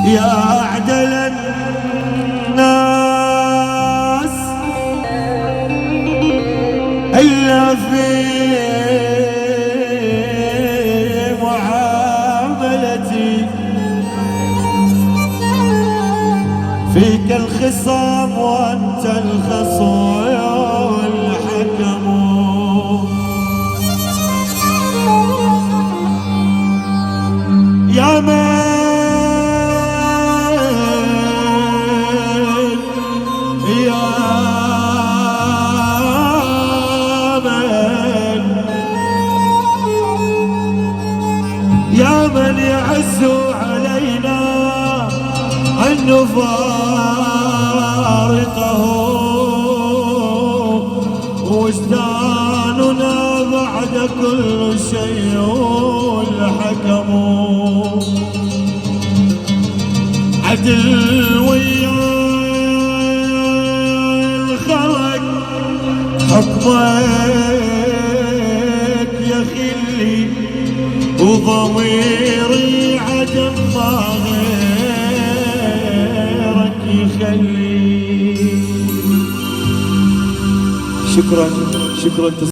يا أعدل الناس إلا في معاملتي فيك الخصام وأنت الخصم والحكم يا من يا من يعز علينا أن نفارقه وجداننا بعد كل شيء الحكم عدل ويا الخلق حكمك يا خلي وضميري عدم ما غيرك يخلي. شكرا